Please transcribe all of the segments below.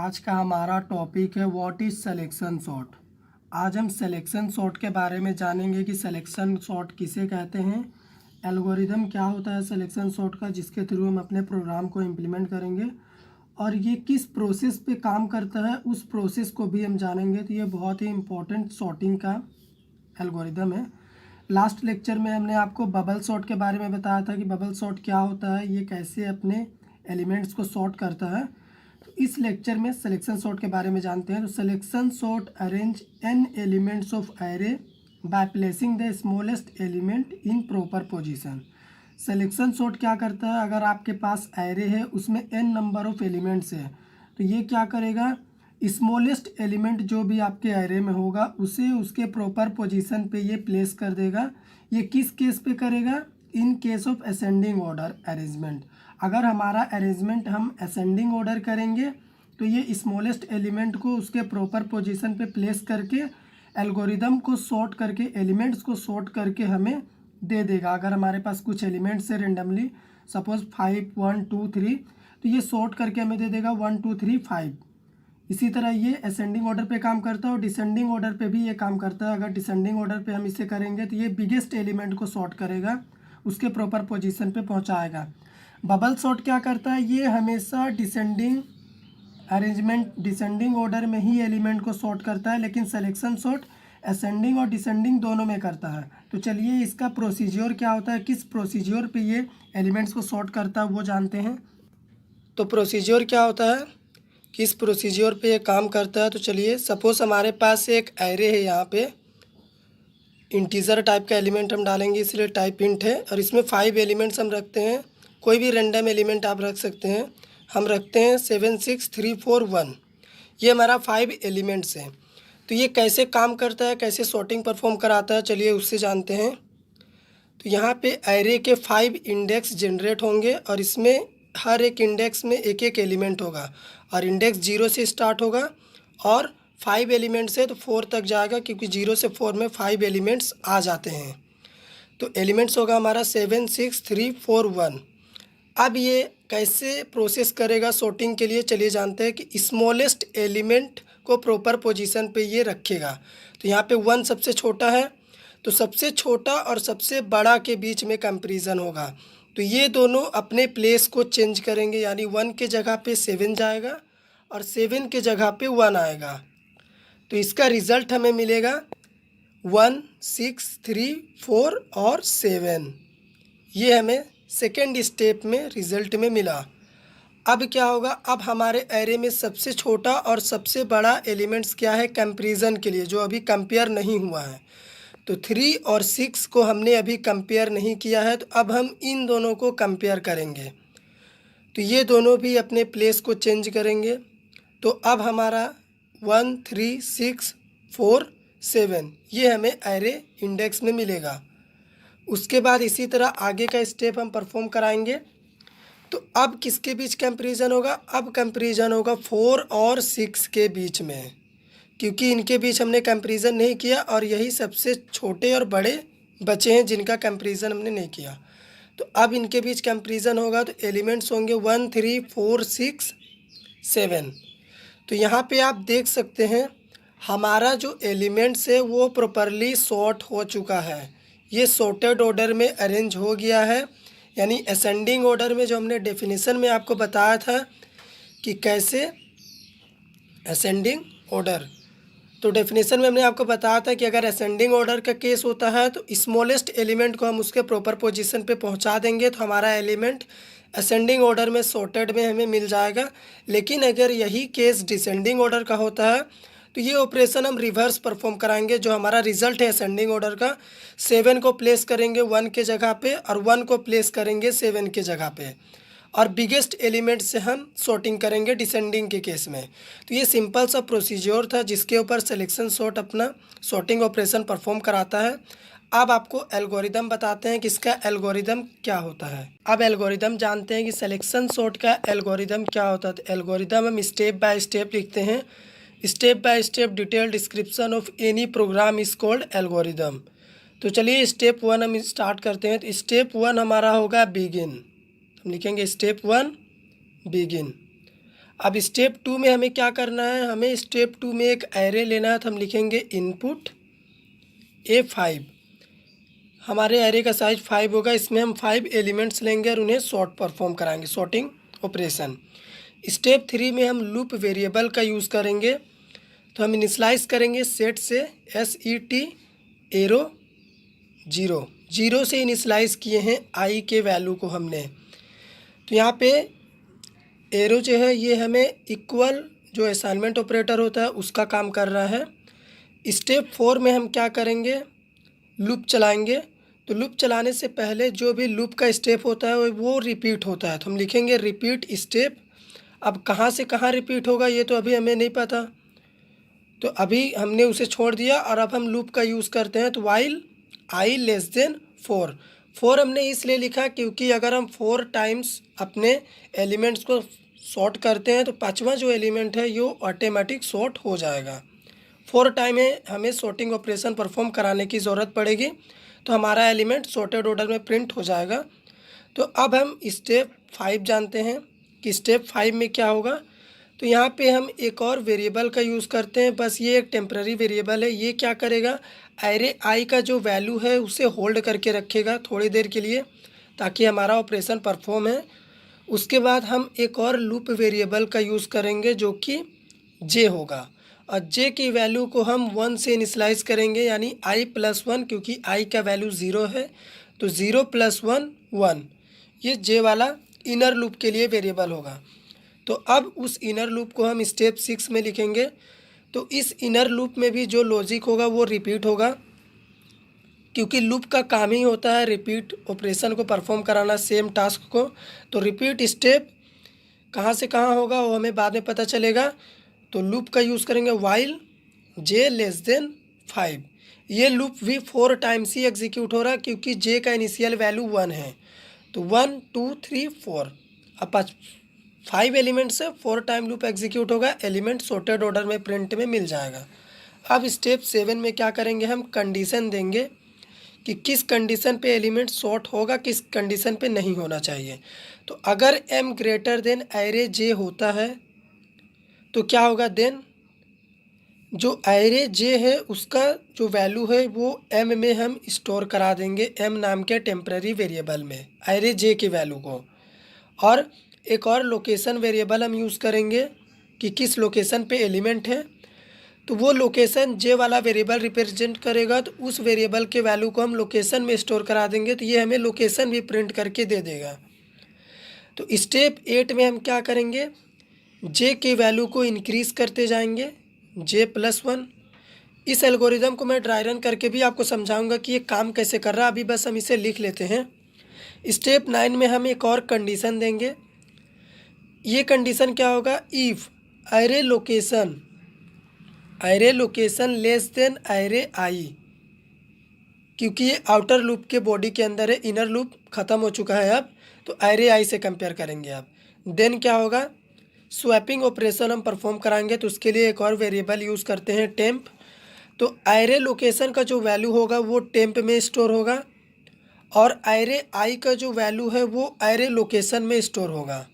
आज का हमारा टॉपिक है व्हाट इज़ सिलेक्शन सॉर्ट। आज हम सिलेक्शन सॉर्ट के बारे में जानेंगे कि सिलेक्शन सॉर्ट किसे कहते हैं, एल्गोरिदम क्या होता है सिलेक्शन सॉर्ट का जिसके थ्रू हम अपने प्रोग्राम को इम्प्लीमेंट करेंगे, और ये किस प्रोसेस पे काम करता है उस प्रोसेस को भी हम जानेंगे। तो ये बहुत ही इम्पोर्टेंट सॉर्टिंग का एल्गोरिदम है। लास्ट लेक्चर में हमने आपको बबल सॉर्ट के बारे में बताया था कि बबल सॉर्ट क्या होता है, ये कैसे अपने एलिमेंट्स को सॉर्ट करता है। तो इस लेक्चर में सिलेक्शन सॉर्ट के बारे में जानते हैं। तो selection sort arrange an elements of array by placing the smallest element in proper position. Selection sort क्या करता है, अगर आपके पास एरे है उसमें एन नंबर ऑफ एलिमेंट्स है तो ये क्या करेगा, स्मॉलेस्ट एलिमेंट जो भी आपके एरे में होगा उसे उसके प्रॉपर पोजीशन पे ये प्लेस कर देगा। ये किस केस पे करेगा, in case of ascending order arrangement. अगर हमारा अरेंजमेंट हम असेंडिंग ऑर्डर करेंगे तो ये स्मॉलेस्ट एलिमेंट को उसके प्रॉपर पोजीशन पे प्लेस करके एल्गोरिदम को सॉर्ट करके एलिमेंट्स को सॉर्ट करके हमें दे देगा। अगर हमारे पास कुछ एलिमेंट्स है रेंडमली, सपोज 5 1 2 3, तो ये सॉर्ट करके हमें दे देगा 1 2 3 5। इसी तरह ये असेंडिंग ऑर्डर पे काम करता है और डिसेंडिंग ऑर्डर पे भी ये काम करता है। अगर डिसेंडिंग ऑर्डर पे हम इसे करेंगे तो ये बिगेस्ट एलिमेंट को सॉर्ट करेगा, उसके प्रॉपर पोजीशन पे पहुंचाएगा। बबल सॉर्ट क्या करता है, ये हमेशा डिसेंडिंग अरेंजमेंट डिसेंडिंग ऑर्डर में ही एलिमेंट को सॉर्ट करता है, लेकिन सिलेक्शन सॉर्ट असेंडिंग और डिसेंडिंग दोनों में करता है। तो चलिए इसका प्रोसीजर क्या होता है, किस प्रोसीजर पे ये एलिमेंट्स को सॉर्ट करता है वो जानते हैं। तो प्रोसीजर क्या होता है, किस प्रोसीजर पे ये काम करता है। तो चलिए सपोज हमारे पास एक एरे है, यहाँ पे इंटीजर टाइप का एलिमेंट हम डालेंगे इसलिए टाइप इंट है, और इसमें 5 एलिमेंट्स हम रखते हैं। कोई भी रैंडम एलिमेंट आप रख सकते हैं। हम रखते हैं 7 6 3 4 1। ये हमारा 5 एलिमेंट्स हैं। तो ये कैसे काम करता है, कैसे सॉर्टिंग परफॉर्म कराता है, चलिए उससे जानते हैं। तो यहाँ पे एरे के 5 इंडेक्स जनरेट होंगे और इसमें हर एक इंडेक्स में एक एक एलिमेंट होगा, और इंडेक्स 0 से स्टार्ट होगा और 5 एलिमेंट्स है तो 4 तक जाएगा, क्योंकि 0 से 4 में 5 एलिमेंट्स आ जाते हैं। तो एलिमेंट्स होगा हमारा 7 6 3 4 1। अब ये कैसे प्रोसेस करेगा सॉर्टिंग के लिए, चलिए जानते हैं कि स्मॉलेस्ट एलिमेंट को प्रॉपर पोजीशन पे ये रखेगा। तो यहाँ पे 1 सबसे छोटा है, तो सबसे छोटा और सबसे बड़ा के बीच में कंपैरिजन होगा। तो ये दोनों अपने प्लेस को चेंज करेंगे, यानी 1 के जगह पे 7 जाएगा और 7 के जगह पे 1 आएगा। तो इसका रिज़ल्ट हमें मिलेगा 1 6 3 4 और 7। ये हमें सेकेंड स्टेप में रिज़ल्ट में मिला। अब क्या होगा, अब हमारे एरे में सबसे छोटा और सबसे बड़ा एलिमेंट्स क्या है कंपैरिजन के लिए, जो अभी कंपेयर नहीं हुआ है। तो 3 और 6 को हमने अभी कंपेयर नहीं किया है, तो अब हम इन दोनों को कंपेयर करेंगे। तो ये दोनों भी अपने प्लेस को चेंज करेंगे। तो अब हमारा 1 3 6 4 7 ये हमें एरे इंडेक्स में मिलेगा। उसके बाद इसी तरह आगे का स्टेप हम परफॉर्म कराएंगे। तो अब किसके बीच कंपैरिजन होगा, अब कंपैरिजन होगा 4 और 6 के बीच में, क्योंकि इनके बीच हमने कंपैरिजन नहीं किया और यही सबसे छोटे और बड़े बचे हैं जिनका कंपैरिजन हमने नहीं किया। तो अब इनके बीच कंपैरिजन होगा, तो एलिमेंट्स होंगे 1 3 4 6 7। तो यहाँ पे आप देख सकते हैं हमारा जो एलिमेंट्स है वो प्रॉपरली सॉर्ट हो चुका है। ये सॉर्टेड ऑर्डर में अरेंज हो गया है, यानी असेंडिंग ऑर्डर में जो हमने डेफिनेशन में आपको बताया था कि कैसे असेंडिंग ऑर्डर। तो डेफिनेशन में हमने आपको बताया था कि अगर असेंडिंग ऑर्डर का केस होता है तो स्मॉलेस्ट एलिमेंट को हम उसके प्रॉपर पोजीशन पे पहुंचा देंगे तो हमारा एलिमेंट असेंडिंग ऑर्डर में सॉर्टेड में हमें मिल जाएगा। लेकिन अगर यही केस डिसेंडिंग ऑर्डर का होता है तो ये ऑपरेशन हम रिवर्स परफॉर्म कराएंगे। जो हमारा रिजल्ट है असेंडिंग ऑर्डर का, 7 को प्लेस करेंगे 1 के जगह पे और 1 को प्लेस करेंगे 7 के जगह पे, और बिगेस्ट एलिमेंट से हम सॉर्टिंग करेंगे डिसेंडिंग के केस में। तो ये सिंपल सा प्रोसीजर था जिसके ऊपर सिलेक्शन सॉर्ट अपना सॉर्टिंग ऑपरेशन परफॉर्म कराता है। अब आपको एल्गोरिदम बताते हैं कि इसका एल्गोरिदम क्या होता है। अब एल्गोरिदम जानते हैं कि सिलेक्शन सॉर्ट का एल्गोरिदम क्या होता है। तो एल्गोरिदम हम स्टेप बाय स्टेप लिखते हैं। Step by step detail description of any program is called algorithm. तो चलिए स्टेप 1 हम स्टार्ट करते हैं। तो स्टेप 1 हमारा होगा बिगिन। हम लिखेंगे स्टेप 1 बिगिन। अब स्टेप 2 में हमें क्या करना है, हमें स्टेप 2 में एक एरे लेना है। तो हम लिखेंगे इनपुट A5। हमारे एरे का साइज 5 होगा, इसमें हम 5 एलिमेंट्स लेंगे और उन्हें सॉर्ट परफॉर्म कराएंगे, सॉर्टिंग ऑपरेशन। स्टेप 3 में हम लूप वेरिएबल का यूज़ करेंगे। तो हम इनिशलाइज करेंगे सेट से, SET एरो 0 0 से इनिशलाइज किए हैं I के वैल्यू को हमने। तो यहाँ पे एरो जो है ये हमें इक्वल जो असाइनमेंट ऑपरेटर होता है उसका काम कर रहा है। स्टेप 4 में हम क्या करेंगे, लूप चलाएंगे। तो लूप चलाने से पहले जो भी लूप का स्टेप होता है वो रिपीट होता है। तो हम लिखेंगे रिपीट स्टेप। अब कहाँ से कहाँ रिपीट होगा ये तो अभी हमें नहीं पता, तो अभी हमने उसे छोड़ दिया और अब हम लूप का यूज़ करते हैं। तो वाइल I लेस देन 4 हमने इसलिए लिखा क्योंकि अगर हम 4 टाइम्स अपने एलिमेंट्स को सॉर्ट करते हैं तो पांचवा जो एलिमेंट है ये ऑटोमेटिक सॉर्ट हो जाएगा। 4 टाइम में हमें सॉर्टिंग ऑपरेशन परफॉर्म कराने की ज़रूरत पड़ेगी, तो हमारा एलिमेंट सॉर्टेड ऑर्डर में प्रिंट हो जाएगा। तो अब हम स्टेप 5 जानते हैं कि स्टेप 5 में क्या होगा। तो यहाँ पे हम एक और वेरिएबल का यूज़ करते हैं, बस ये एक टेम्पररी वेरिएबल है। ये क्या करेगा, एरे I का जो वैल्यू है उसे होल्ड करके रखेगा थोड़ी देर के लिए ताकि हमारा ऑपरेशन परफॉर्म है। उसके बाद हम एक और लूप वेरिएबल का यूज़ करेंगे जो कि J होगा, और J की वैल्यू को हम 1 से इनिशलाइज करेंगे, यानी I+1, क्योंकि I का वैल्यू 0 है। तो 0 + 1 1, ये J वाला इनर लूप के लिए वेरिएबल होगा। तो अब उस इनर लूप को हम स्टेप 6 में लिखेंगे। तो इस इनर लूप में भी जो लॉजिक होगा वो रिपीट होगा, क्योंकि लूप का काम ही होता है रिपीट ऑपरेशन को परफॉर्म कराना, सेम टास्क को। तो रिपीट स्टेप कहाँ से कहाँ होगा वो हमें बाद में पता चलेगा। तो लूप का यूज़ करेंगे वाइल J लेस देन 5। ये लूप भी 4 टाइम्स ही एग्जीक्यूट हो रहा है क्योंकि J का इनिशियल वैल्यू 1 है। तो 1 2 3 4, अब 5 एलिमेंट से 4 टाइम लूप एग्जीक्यूट होगा, एलिमेंट सॉर्टेड ऑर्डर में प्रिंट में मिल जाएगा। अब स्टेप 7 में क्या करेंगे, हम कंडीशन देंगे कि किस कंडीशन पे एलिमेंट सॉर्ट होगा, किस कंडीशन पे नहीं होना चाहिए। तो अगर m greater than array J होता है तो क्या होगा, देन जो एरे J है उसका जो वैल्यू है वो m में हम स्टोर करा देंगे, m नाम के टेम्पररी वेरिएबल में एरे J की वैल्यू को। और एक और लोकेशन वेरिएबल हम यूज़ करेंगे कि किस लोकेशन पे एलिमेंट है, तो वो लोकेशन J वाला वेरिएबल रिप्रेजेंट करेगा। तो उस वेरिएबल के वैल्यू को हम लोकेशन में स्टोर करा देंगे, तो ये हमें लोकेशन भी प्रिंट करके दे देगा। तो स्टेप 8 में हम क्या करेंगे, J के वैल्यू को इंक्रीज़ करते जाएंगे, J+1। इस एल्गोरिदम को मैं ड्राई रन करके भी आपको समझाऊंगा कि ये काम कैसे कर रहा है, अभी बस हम इसे लिख लेते हैं। स्टेप 9 में हम एक और कंडीशन देंगे। ये कंडीशन क्या होगा, if array location less than array I, क्योंकि ये आउटर लूप के बॉडी के अंदर है, इनर लूप ख़त्म हो चुका है अब, तो एरे I से कंपेयर करेंगे अब। देन क्या होगा, स्वैपिंग ऑपरेशन हम परफॉर्म कराएंगे, तो उसके लिए एक और वेरिएबल यूज़ करते हैं टेम्प। तो एरे लोकेशन का जो वैल्यू होगा वो टेम्प में स्टोर होगा, और एरे I का जो वैल्यू है वो एरे लोकेशन में स्टोर होगा।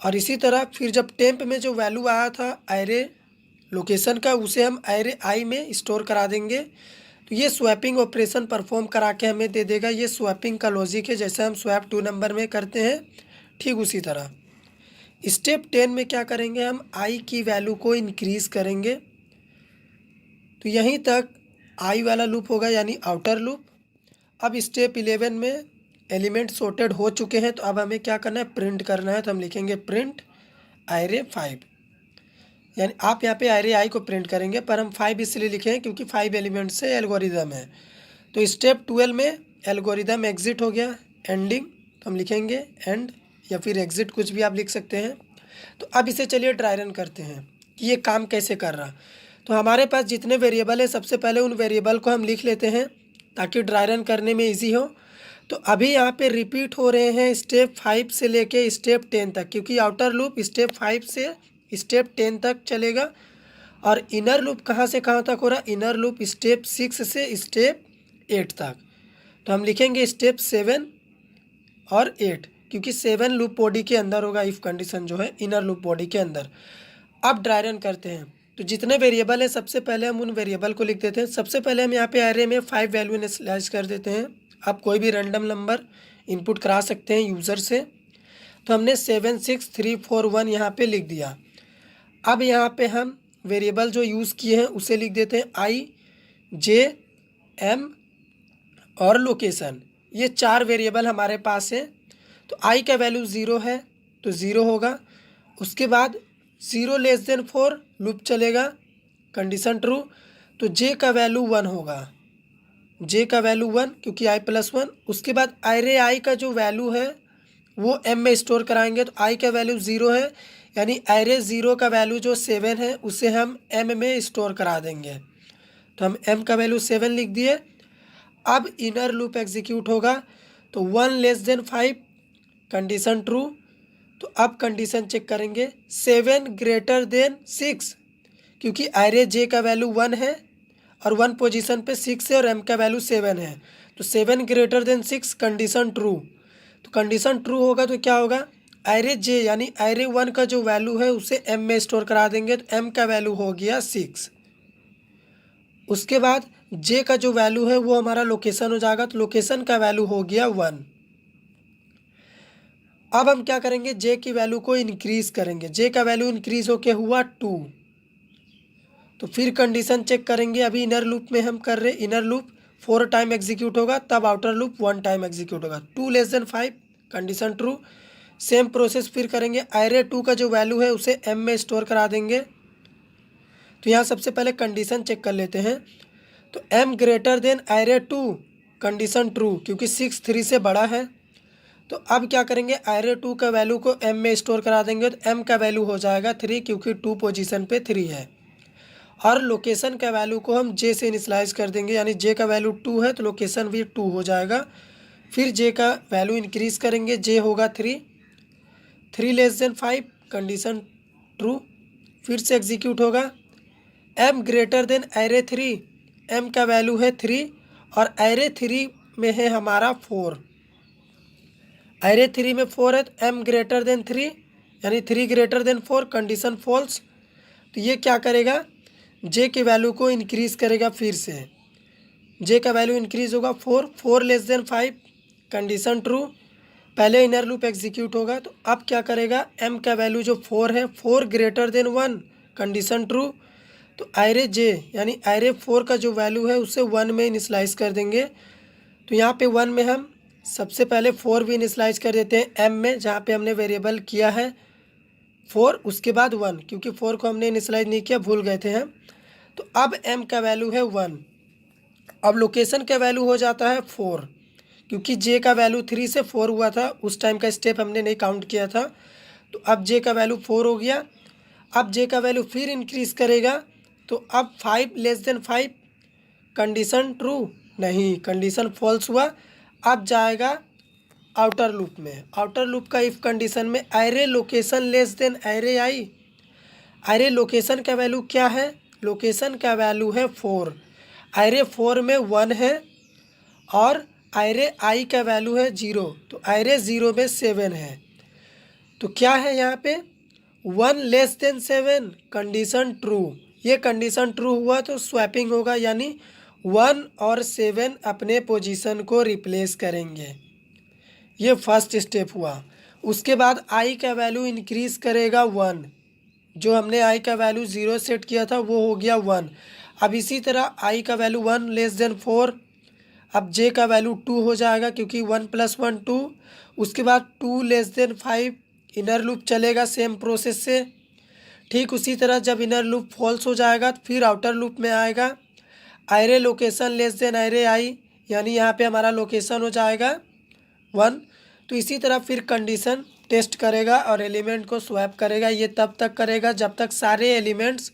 और इसी तरह फिर जब टेम्प में जो वैल्यू आया था एरे लोकेशन का उसे हम एरे I में स्टोर करा देंगे, तो ये स्वैपिंग ऑपरेशन परफॉर्म करा के हमें दे देगा। ये स्वैपिंग का लॉजिक है, जैसे हम स्वैप 2 नंबर में करते हैं ठीक उसी तरह। स्टेप 10 में क्या करेंगे, हम I की वैल्यू को इंक्रीज़ करेंगे। तो यहीं तक I वाला लूप होगा, यानी आउटर लूप। अब स्टेप 11 में एलिमेंट सॉर्टेड हो चुके हैं, तो अब हमें क्या करना है, प्रिंट करना है। तो हम लिखेंगे प्रिंट एरे 5, यानी आप यहाँ पे एरे I को प्रिंट करेंगे, पर हम 5 इसलिए लिखे हैं क्योंकि 5 एलिमेंट से एल्गोरिदम है। तो स्टेप 12 में एल्गोरिदम एग्जिट हो गया, एंडिंग, तो हम लिखेंगे एंड या फिर एग्जिट, कुछ भी आप लिख सकते हैं। तो अब इसे चलिए ड्राई रन करते हैं कि ये काम कैसे कर रहा। तो हमारे पास जितने वेरिएबल है सबसे पहले उन वेरिएबल को हम लिख लेते हैं ताकि ड्राई रन करने में ईजी हो। तो अभी यहाँ पे रिपीट हो रहे हैं स्टेप 5 से लेके स्टेप 10 तक, क्योंकि आउटर लूप स्टेप 5 से स्टेप 10 तक चलेगा, और इनर लूप कहाँ से कहाँ तक हो रहा है, इनर लूप स्टेप 6 से स्टेप 8 तक। तो हम लिखेंगे स्टेप 7 और 8, क्योंकि 7 लूप बॉडी के अंदर होगा इफ़ कंडीशन जो है इनर लूप बॉडी के अंदर। अब ड्राई रन करते हैं। तो जितने वेरिएबल है सबसे पहले हम उन वेरिएबल को लिख देते हैं। सबसे पहले हम यहाँ पे एरे में 5 वैल्यू इनिशियलाइज कर देते हैं। आप कोई भी रैंडम नंबर इनपुट करा सकते हैं यूज़र से। तो हमने 7 6 3 4 1 यहाँ पे लिख दिया। अब यहाँ पे हम वेरिएबल जो यूज़ किए हैं उसे लिख देते हैं आई, जे, एम और लोकेशन। ये 4 वेरिएबल हमारे पास है। तो आई का वैल्यू 0 है तो 0 होगा। उसके बाद 0 लेस देन 4 लूप चलेगा, कंडीशन ट्रू। तो जे का वैल्यू 1 होगा, जे का वैल्यू 1 क्योंकि आई प्लस 1। उसके बाद एरे आई का जो वैल्यू है वो एम में स्टोर कराएंगे। तो आई का वैल्यू 0 है, यानी एरे 0 का वैल्यू जो 7 है उसे हम एम में स्टोर करा देंगे। तो हम एम का वैल्यू 7 लिख दिए। अब इनर लूप एग्जीक्यूट होगा। तो 1 लेस देन 5 कंडीशन ट्रू। तो अब कंडीशन चेक करेंगे 7 ग्रेटर देन 6, क्योंकि एरे जे का वैल्यू 1 है और 1 पोजीशन पे 6 है और एम का वैल्यू 7 है। तो 7 ग्रेटर देन 6 कंडीशन ट्रू। तो कंडीशन ट्रू होगा तो क्या होगा, एरे जे यानी एरे 1 का जो वैल्यू है उसे एम में स्टोर करा देंगे। तो एम का वैल्यू हो गया 6। उसके बाद जे का जो वैल्यू है वो हमारा लोकेशन हो जाएगा। तो लोकेशन का वैल्यू हो गया 1। अब हम क्या करेंगे, जे की वैल्यू को इंक्रीज करेंगे। जे का वैल्यू इंक्रीज होके हुआ 2। तो फिर कंडीशन चेक करेंगे। अभी इनर लूप में हम कर रहे, इनर लूप 4 टाइम एग्जीक्यूट होगा, तब आउटर लूप 1 टाइम एग्जीक्यूट होगा। 2 less than 5 condition true. Same process फिर करेंगे। एरे 2 का जो वैल्यू है उसे एम में स्टोर करा देंगे। तो यहाँ सबसे पहले कंडीशन चेक कर लेते हैं। तो M greater than array 2 condition true, क्योंकि 6 3 से बड़ा है। तो अब क्या करेंगे, एरे 2 का वैल्यू को एम में स्टोर करा देंगे। तो एम का वैल्यू हो जाएगा 3, क्योंकि 2 पोजीशन पे 3 है। और लोकेशन का वैल्यू को हम जे से इनिशियलाइज कर देंगे, यानी जे का वैल्यू 2 है तो लोकेशन भी 2 हो जाएगा। फिर जे का वैल्यू इंक्रीज करेंगे, जे होगा 3, 3 लेस देन 5 कंडीशन ट्रू। फिर से एग्जीक्यूट होगा। M greater than array 3, M का वैल्यू है 3 और एरे 3 में है हमारा 4। एरे 3 में 4 है तो एम ग्रेटर देन 3 यानी 3 ग्रेटर देन 4 कंडीशन फॉल्स। तो ये क्या करेगा, जे के वैल्यू को इंक्रीज़ करेगा। फिर से जे का वैल्यू इंक्रीज़ होगा 4, 4 लेस देन 5 कंडीशन ट्रू। पहले इनर लूप एग्जीक्यूट होगा। तो अब क्या करेगा, एम का वैल्यू जो 4 है 4 ग्रेटर देन 1 कंडीशन ट्रू। तो एरे जे यानी एरे 4 का जो वैल्यू है उसे 1 में इनिशियलाइज कर देंगे। तो यहाँ पे 1 में हम सबसे पहले 4 भी इनिशियलाइज कर देते हैं एम में, जहाँ पे हमने वेरिएबल किया है 4, उसके बाद 1, क्योंकि 4 को हमने इनिशियलाइज नहीं किया, भूल गए थे हम। तो अब एम का वैल्यू है 1। अब लोकेशन का वैल्यू हो जाता है 4, क्योंकि जे का वैल्यू 3 से 4 हुआ था, उस टाइम का स्टेप हमने नहीं काउंट किया था। तो अब जे का वैल्यू 4 हो गया। अब जे का वैल्यू फिर इंक्रीज़ करेगा। तो अब 5 लेस देन 5 कंडीशन ट्रू, नहीं कंडीशन फॉल्स हुआ। अब जाएगा आउटर लूप में। आउटर लूप का इफ़ कंडीशन में array location less than array आई। एरे लोकेशन का वैल्यू क्या है, लोकेशन का वैल्यू है 4। एरे 4 में 1 है और एरे आई का वैल्यू है 0। तो एरे 0 में 7 है। तो क्या है यहाँ पे, 1 लेस देन 7 कंडीशन ट्रू। ये कंडीशन ट्रू हुआ तो स्वैपिंग होगा, यानी 1 और 7 अपने पोजीशन को रिप्लेस करेंगे। ये फर्स्ट स्टेप हुआ। उसके बाद आई का वैल्यू इंक्रीज़ करेगा 1। जो हमने आई का वैल्यू 0 सेट किया था वो हो गया 1। अब इसी तरह आई का वैल्यू 1 लेस देन 4। अब जे का वैल्यू 2 हो जाएगा, क्योंकि 1 + 1 2। उसके बाद 2 लेस देन 5 इनर लूप चलेगा सेम प्रोसेस से। ठीक उसी तरह जब इनर लूप फॉल्स हो जाएगा तो फिर आउटर लूप में आएगा array location less than array आई, यानी यहाँ पे हमारा लोकेशन हो जाएगा 1। तो इसी तरह फिर कंडीशन टेस्ट करेगा और एलिमेंट को स्वैप करेगा। ये तब तक करेगा जब तक सारे एलिमेंट्स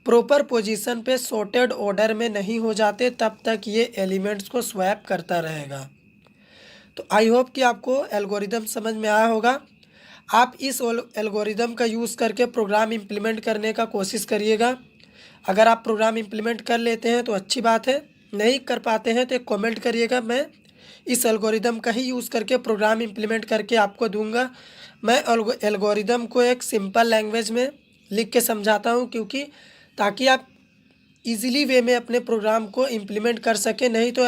प्रॉपर पोजीशन पे सॉर्टेड ऑर्डर में नहीं हो जाते, तब तक ये एलिमेंट्स को स्वैप करता रहेगा। तो आई होप कि आपको एल्गोरिदम समझ में आया होगा। आप इस एल्गोरिदम का यूज़ करके प्रोग्राम इम्प्लीमेंट करने का कोशिश करिएगा। अगर आप प्रोग्राम इम्प्लीमेंट कर लेते हैं तो अच्छी बात है, नहीं कर पाते हैं तो एक कमेंट करिएगा, मैं इस एल्गोरिदम का ही यूज़ करके प्रोग्राम इम्प्लीमेंट करके आपको दूंगा। मैं एल्गोरिदम को एक सिंपल लैंग्वेज में लिख के समझाता हूँ, क्योंकि ताकि आप इजीली वे में अपने प्रोग्राम को इम्प्लीमेंट कर सकें। नहीं तो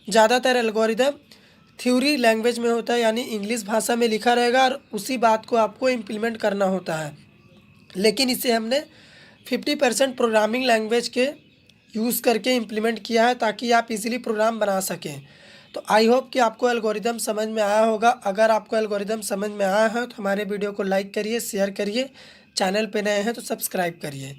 ज़्यादातर एल्गोरिदम थ्योरी लैंग्वेज में होता है, यानी इंग्लिश भाषा में लिखा रहेगा और उसी बात को आपको इम्प्लीमेंट करना होता है। लेकिन इसे हमने 50% प्रोग्रामिंग लैंग्वेज के यूज़ करके इम्प्लीमेंट किया है, ताकि आप इजीली प्रोग्राम बना सकें। तो आई होप कि आपको एल्गोरिदम समझ में आया होगा। अगर आपको एल्गोरिदम समझ में आया है तो हमारे वीडियो को लाइक करिए, शेयर करिए, चैनल पे नए हैं तो सब्सक्राइब करिए।